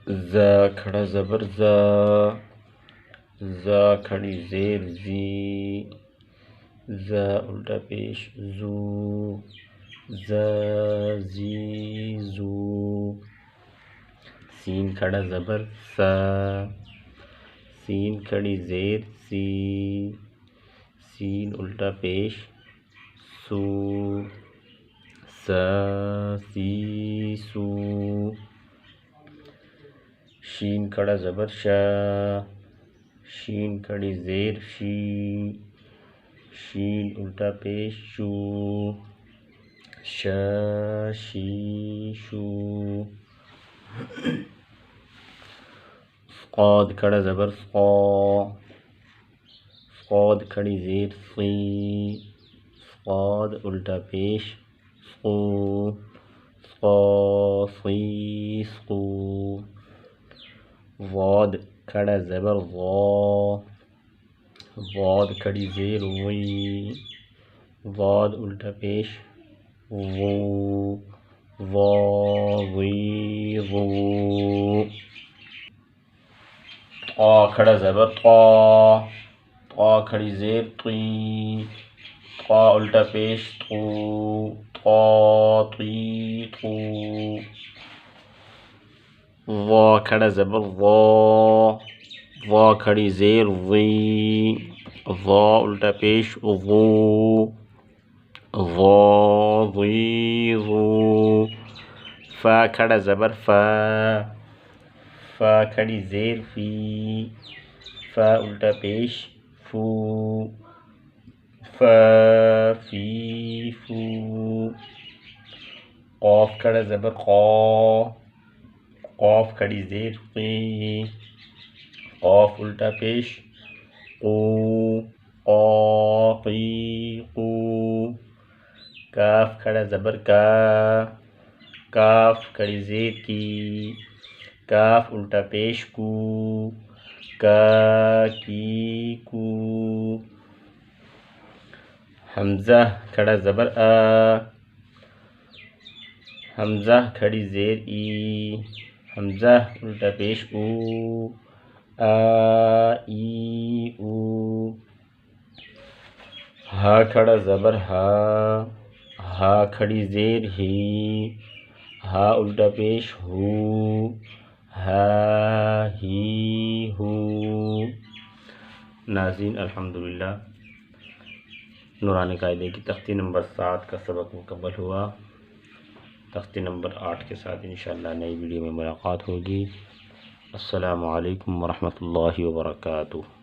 زا کھڑا زبر زا، زا کھڑی زیر زی، زا الٹا پیش زو، زا زی زو۔ سین کھڑا زبر سا، سین کھڑی زیر سی، سین الٹا پیش سو، سا سی سو۔ شین کھڑا زبر شا، شین کھڑی زیر شی، شین الٹا پیش شو، شا شی شو۔ صاد کھڑا زبر صا، صاد کھڑی زیر سی، صاد الٹا پیش صو، صا سی صو۔ ضاد کھڑا زبر ضا، ضاد کھڑی زیر وی، ضاد الٹا پیش ضو، ضا ضی ضو۔ طا کھڑا زبر طا، طا کھڑی زیر طی، طا الٹا پیش طو، طا طی طو۔ ظا کھڑا زبر ظا، ظا کھڑی زیر ظی، ظا الٹا پیش ظو، ظا ظی ظو۔ فا کھڑا زبر فا، فا کھڑی زیر فی، فا الٹا پیش فو، فا فی فو۔ قاف کھڑا زبر قا، قاف کھڑی زیر قی، قاف الٹا پیش قو، قا قی قو۔ کاف کھڑا زبر کا، کاف کھڑی زیر کی، کاف الٹا پیش کو، کا کی کو۔ حمزہ کھڑا زبر آ، حمزہ کھڑی زیر ای، حمزہ الٹا پیش او، آ ای او۔ ہا کھڑا زبر ہا، ہا کھڑی زیر ہی، ہا الٹا پیش ہو، ہا ہی ہو۔ ناظرین الحمدللہ نورانی قاعدے کی تختی نمبر 7 کا سبق مکمل ہوا۔ تختی نمبر 8 کے ساتھ انشاءاللہ نئی ویڈیو میں ملاقات ہوگی۔ السلام علیکم ورحمۃ اللہ وبرکاتہ۔